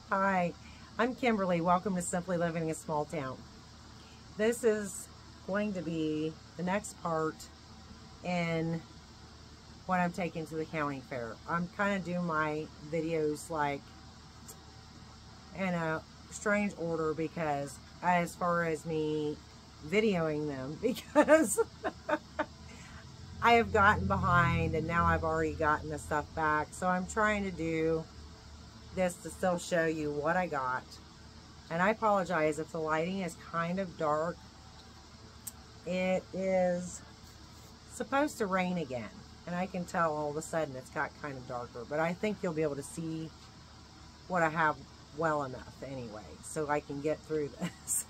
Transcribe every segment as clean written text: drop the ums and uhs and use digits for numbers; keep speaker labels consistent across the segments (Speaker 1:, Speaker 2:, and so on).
Speaker 1: Hi, I'm Kimberly. Welcome to Simply Living in a Small Town. This is going to be the next part in what I'm taking to the county fair. I'm kind of doing my videos like in a strange order because as far as me videoing them, because I have gotten behind and now I've already gotten the stuff back. So I'm trying to do this to still show you what I got. And I apologize if the lighting is kind of dark. It is supposed to rain again, and I can tell all of a sudden it's got kind of darker, but I think you'll be able to see what I have well enough anyway, so I can get through this.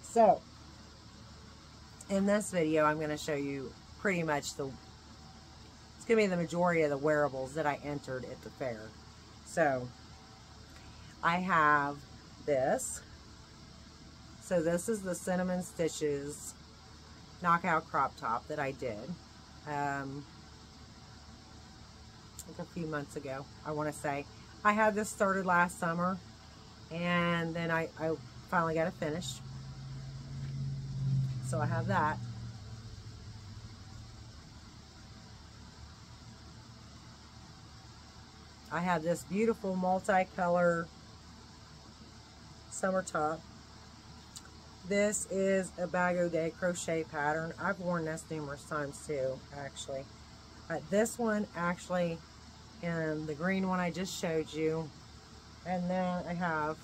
Speaker 1: So in this video I'm going to show you pretty much it's going to be the majority of the wearables that I entered at the fair. So I have this. So this is the Cinnamon Stitches knockout crop top that I did like a few months ago, I want to say. I had this started last summer, and then I finally got it finished. So I have that. I have this beautiful multicolor summer top. This is a Bago de crochet pattern. I've worn this numerous times too, actually. This one actually, and the green one I just showed you. And then I have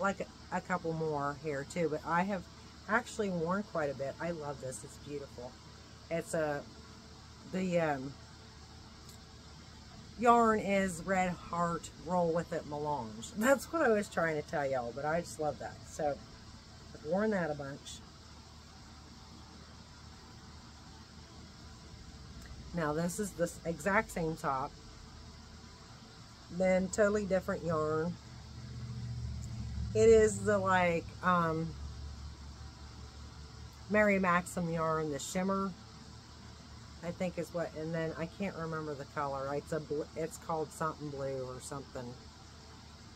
Speaker 1: like a couple more here too, but I have actually worn quite a bit. I love this. It's beautiful. It's the yarn is Red Heart Roll With It Melange. That's what I was trying to tell y'all, but I just love that. So I've worn that a bunch. Now this is the exact same top, then totally different yarn. It is the like Mary Maxim yarn, the shimmer, I think is what, and then I can't remember the color. It's called something blue or something.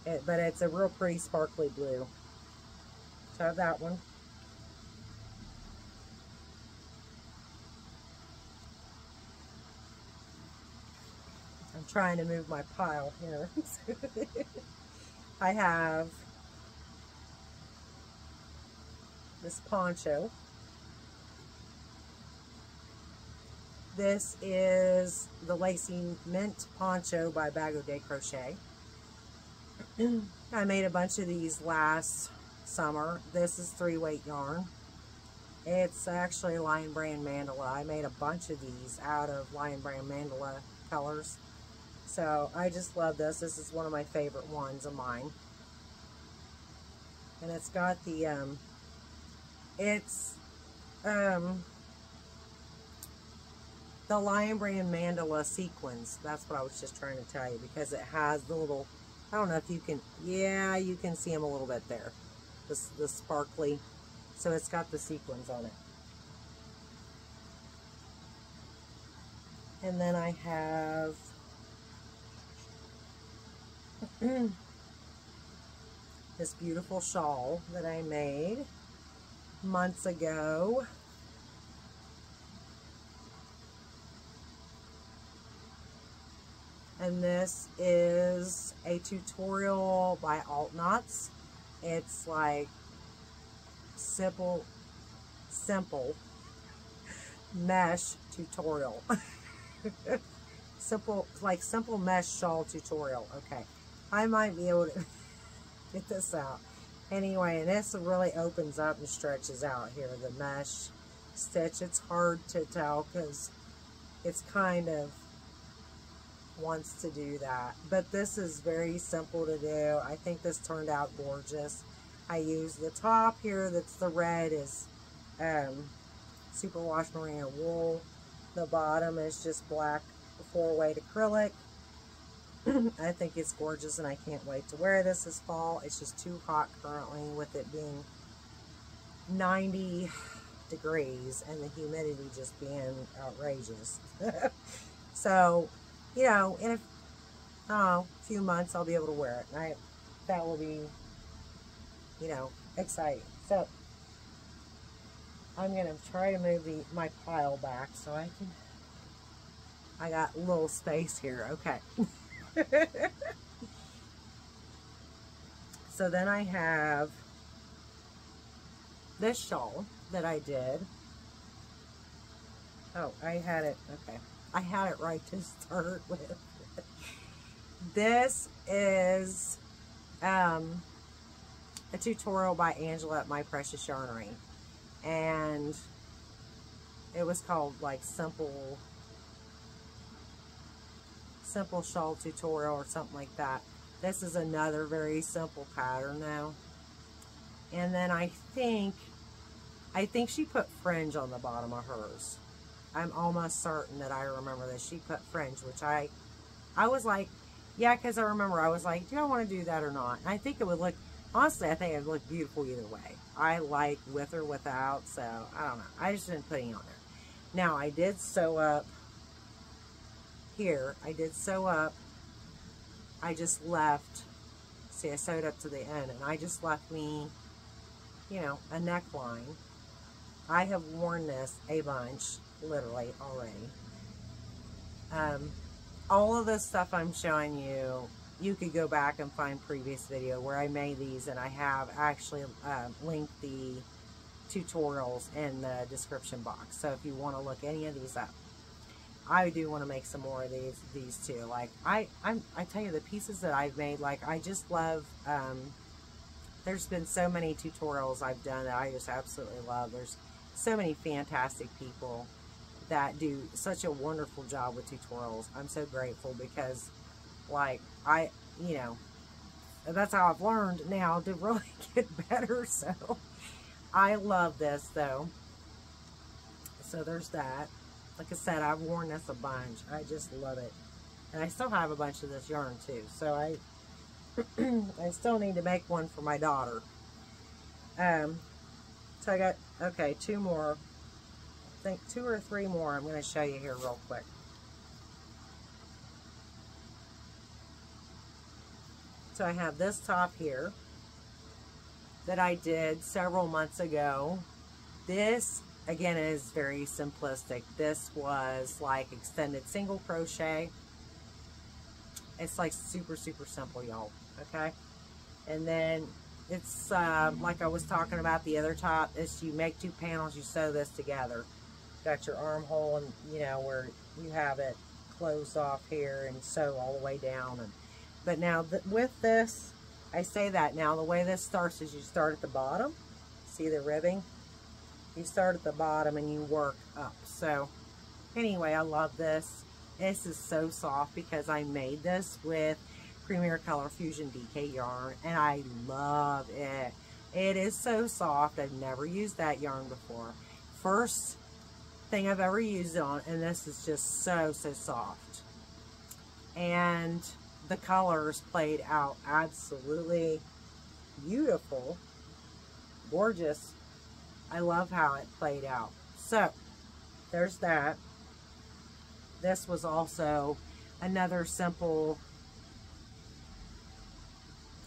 Speaker 1: But it's a real pretty sparkly blue. So I have that one. I'm trying to move my pile here. I have this poncho. This is the Lacy Mint Poncho by Bago de Crochet. I made a bunch of these last summer. This is 3-weight yarn. It's actually Lion Brand Mandala. I made a bunch of these out of Lion Brand Mandala colors. So I just love this. This is one of my favorite ones of mine. And it's got the, the Lion Brand Mandala sequins. That's what I was just trying to tell you, because it has the little, I don't know if you can, yeah, you can see them a little bit there. The sparkly. So it's got the sequins on it. And then I have this beautiful shawl that I made months ago. And this is a tutorial by Alt Knots. It's like simple mesh tutorial. simple mesh shawl tutorial. Okay, I might be able to get this out. Anyway, and this really opens up and stretches out here, the mesh stitch. It's hard to tell because it's kind of wants to do that, but this is very simple to do. I think this turned out gorgeous. I used the top here, that's the red, is superwash merino wool. The bottom is just black 4-weight acrylic. I think it's gorgeous and I can't wait to wear this this fall. It's just too hot currently with it being 90 degrees and the humidity just being outrageous. So, you know, and a few months I'll be able to wear it. And that will be, you know, exciting. So I'm going to try to move my pile back so I got a little space here. Okay. So then I have this shawl that I did. Oh, I had it. Okay. I had it right to start with. This is a tutorial by Angela at My Precious Yarnery. And it was called like simple shawl tutorial or something like that. This is another very simple pattern now. And then I think she put fringe on the bottom of hers. I'm almost certain that I remember that she put fringe, which I was like, yeah, because I remember I was like, do I want to do that or not? And I think it would look, honestly, I think it would look beautiful either way. I like with or without, so I don't know. I just didn't put any on there. Now, I did sew up here. I did sew up. I just left, see, I sewed up to the end, and I just left me, you know, a neckline. I have worn this a bunch, literally, already. All of this stuff I'm showing you, you could go back and find previous video where I made these, and I have actually linked the tutorials in the description box. So if you want to look any of these up, I do want to make some more of these too. Like I tell you, the pieces that I've made, like I just love. There's been so many tutorials I've done that I just absolutely love. There's so many fantastic people that do such a wonderful job with tutorials. I'm so grateful because, like, you know, that's how I've learned now to really get better. So I love this though. So there's that. Like I said, I've worn this a bunch. I just love it. And I still have a bunch of this yarn too. So I still need to make one for my daughter. So I got, okay, two more. I think 2 or 3 more I'm going to show you here real quick. So I have this top here that I did several months ago. This, again, is very simplistic. This was like extended single crochet. It's like super, super simple, y'all. Okay? And then it's like I was talking about the other top. Is you make 2 panels, you sew this together. Got your armhole, and you know where you have it closed off here, and sew all the way down. And but now with this, I say that now the way this starts is you start at the bottom. See the ribbing? You start at the bottom and you work up. So anyway, I love this. This is so soft because I made this with Premier Color Fusion DK yarn, and I love it. It is so soft. I've never used that yarn before. First thing I've ever used it on, and this is just so soft. And the colors played out absolutely beautiful, gorgeous. I love how it played out. So there's that. This was also another simple,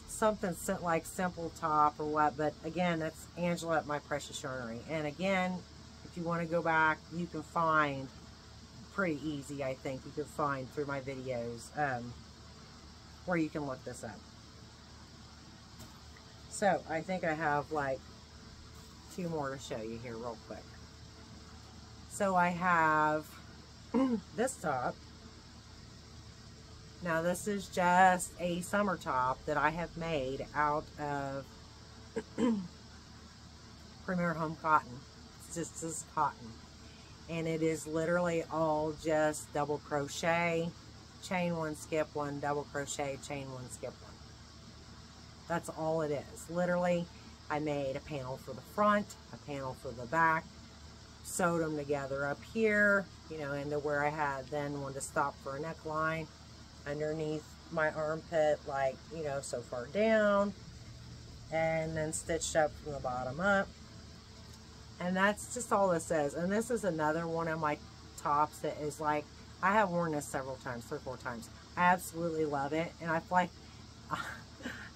Speaker 1: something like simple top or what, but again, that's Angela at My Precious Yarnery. And again, if you want to go back, you can find pretty easy, I think you can find through my videos where you can look this up. So I think I have like 2 more to show you here real quick. So I have this top. Now this is just a summer top that I have made out of Premier Home Cotton. It's just this cotton. And it is literally all just double crochet, chain 1, skip 1, double crochet, chain 1, skip 1. That's all it is. Literally, I made a panel for the front, a panel for the back, sewed them together up here, you know, into where I had then one to stop for a neckline, underneath my armpit, like, you know, so far down, and then stitched up from the bottom up. And that's just all this is. And this is another one of my tops that is like, I have worn this several times, 3 or 4 times. I absolutely love it. And I feel like,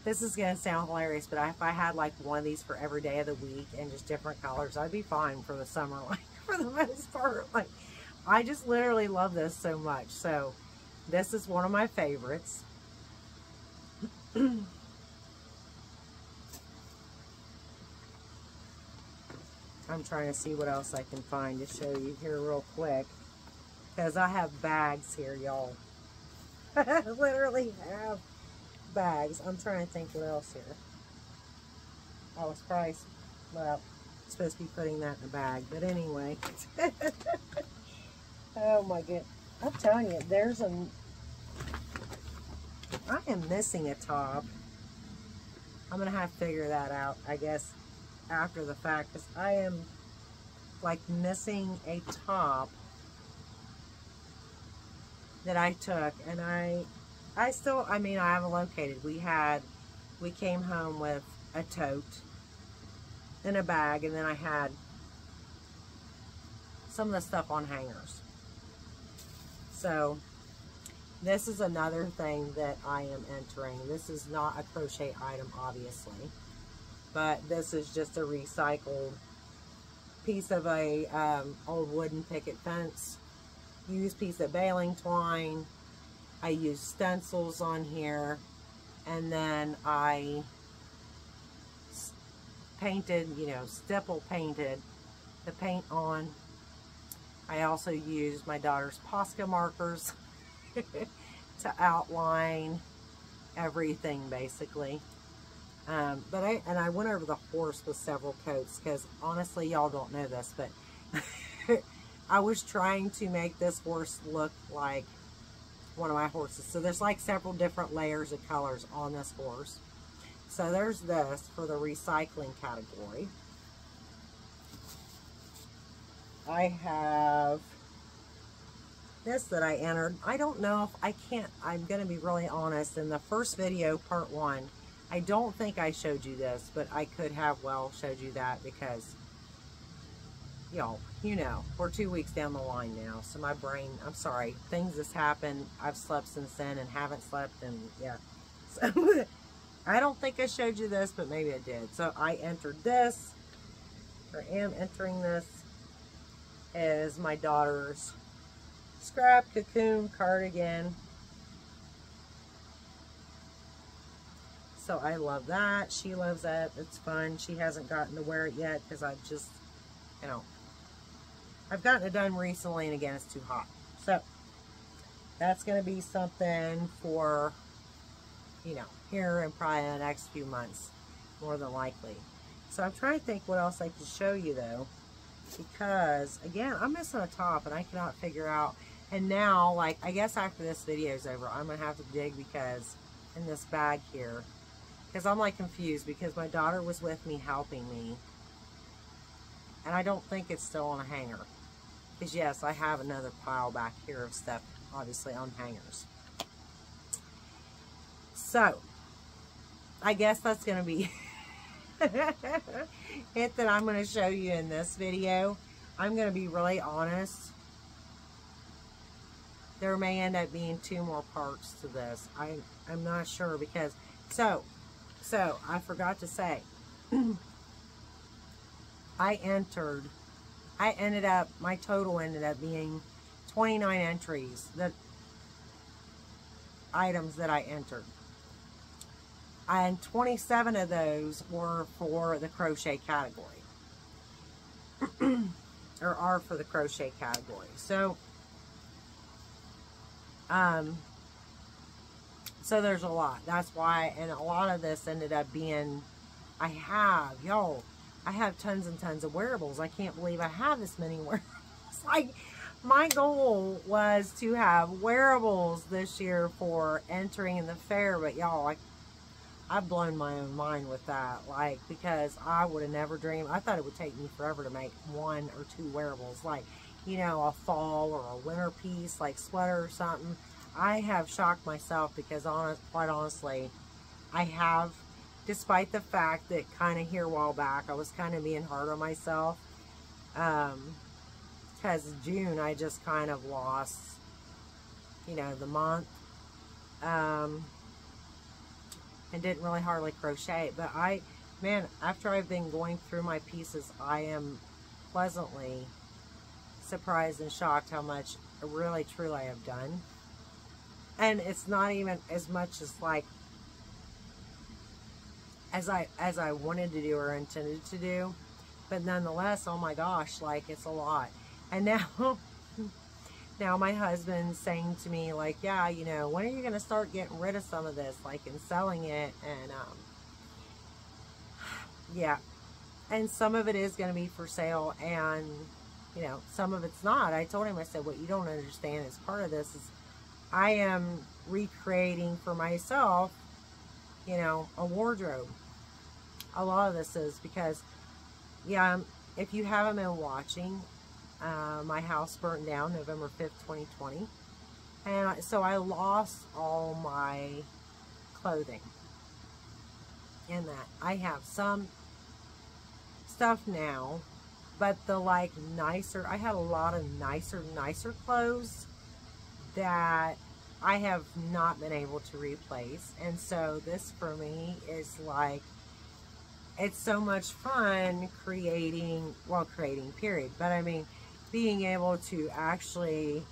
Speaker 1: this is going to sound hilarious, but if I had like one of these for every day of the week and just different colors, I'd be fine for the summer, like for the most part. Like, I just literally love this so much. So this is one of my favorites. I'm trying to see what else I can find to show you here real quick, because I have bags here, y'all. I literally have bags. I'm trying to think what else here. I was probably, well, supposed to be putting that in a bag, but anyway. Oh my goodness. I'm telling you, I am missing a top. I'm going to have to figure that out, I guess, after the fact, because I am like missing a top that I took, and I mean, I haven't located. We came home with a tote and a bag, and then I had some of the stuff on hangers. So this is another thing that I am entering. This is not a crochet item, obviously, but this is just a recycled piece of a old wooden picket fence, used piece of baling twine. I used stencils on here, and then I painted, you know, stipple painted the paint on. I also used my daughter's Posca markers to outline everything, basically. But I went over the horse with several coats, because honestly, y'all don't know this, but I was trying to make this horse look like one of my horses. So there's like several different layers of colors on this horse. So there's this for the recycling category. I have this that I entered. I don't know if I can't, I'm going to be really honest. In the first video, part 1, I don't think I showed you this, but I could have well showed you that, because y'all, you know, we're 2 weeks down the line now. So my brain, I'm sorry, things has happened. I've slept since then and haven't slept, and yeah. So I don't think I showed you this, but maybe I did. So I entered this, or am entering this, as my daughter's scrap cocoon cardigan. So I love that. She loves that. It's fun. She hasn't gotten to wear it yet, because I've just, you know, I've gotten it done recently, and again, it's too hot. So that's going to be something for, you know, here in probably the next few months, more than likely. So I'm trying to think what else I can show you, though, because again, I'm missing a top, and I cannot figure out. And now, like, I guess after this video is over, I'm going to have to dig, because in this bag here, because I'm like confused, because my daughter was with me helping me, and I don't think it's still on a hanger, because yes, I have another pile back here of stuff, obviously on hangers. So I guess that's going to be it that I'm going to show you in this video. I'm going to be really honest. There may end up being 2 more parts to this. I'm not sure, because so I forgot to say, my total ended up being 29 entries, items that I entered. And 27 of those were for the crochet category. Or are for the crochet category. So, so there's a lot. That's why, and a lot of this ended up being, I have tons and tons of wearables. I can't believe I have this many wearables. Like, my goal was to have wearables this year for entering in the fair, but y'all, like, I've blown my own mind with that, like, because I would have never dreamed. I thought it would take me forever to make 1 or 2 wearables, like, you know, a fall or a winter piece, like sweater or something. I have shocked myself, because quite honestly, I have, despite the fact that kind of here a while back, I was kind of being hard on myself, because June, I just kind of lost, you know, the month. and didn't really hardly crochet. But man, after I've been going through my pieces, I am pleasantly surprised and shocked how much really truly I have done. And it's not even as much as like as I wanted to do or intended to do, but nonetheless, oh my gosh, like it's a lot. And now my husband's saying to me, like, yeah, you know, when are you going to start getting rid of some of this, like, and selling it? And yeah, and some of it is going to be for sale, and you know, some of it's not. I told him, I said, what you don't understand is part of this is I am recreating for myself, you know, a wardrobe. A lot of this is because, yeah, if you haven't been watching, my house burnt down November 5th, 2020. And so I lost all my clothing in that. I have some stuff now, but the like nicer, I had a lot of nicer clothes that I have not been able to replace. And so this for me is like, it's so much fun creating period, but I mean being able to actually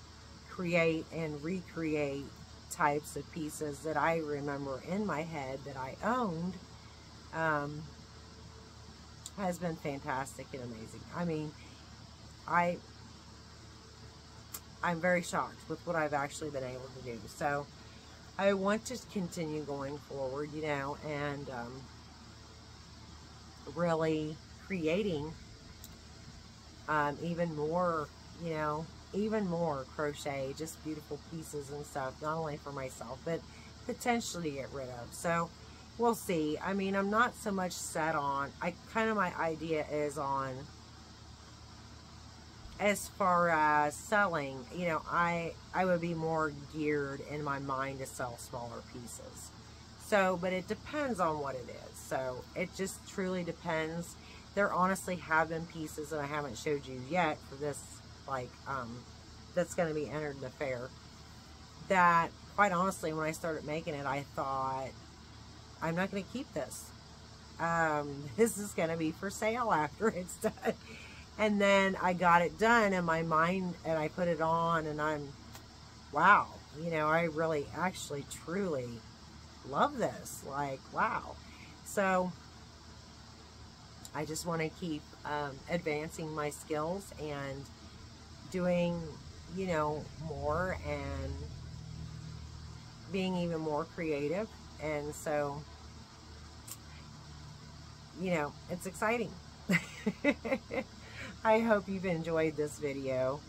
Speaker 1: create and recreate types of pieces that I remember in my head that I owned has been fantastic and amazing. I mean, I'm very shocked with what I've actually been able to do. So I want to continue going forward, you know, and really creating even more, you know, even more crochet, just beautiful pieces and stuff, not only for myself, but potentially to get rid of. So we'll see. I mean, I'm not so much set on, my idea is on, as far as selling, you know, I would be more geared in my mind to sell smaller pieces. So, but it depends on what it is. So it just truly depends. There honestly have been pieces that I haven't showed you yet for this, like, that's going to be entered in the fair, that quite honestly, when I started making it, I thought, I'm not going to keep this. This is going to be for sale after it's done. And then I got it done in my mind, and I put it on, and I'm, wow, you know, I really actually truly love this. Like, wow. So I just want to keep advancing my skills and doing, you know, more and being even more creative. And so, you know, it's exciting. I hope you've enjoyed this video.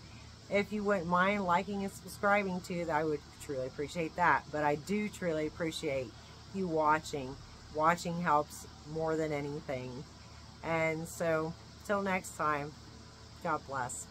Speaker 1: If you wouldn't mind liking and subscribing to it, I would truly appreciate that. But I do truly appreciate you watching. Watching helps more than anything. And so, till next time, God bless.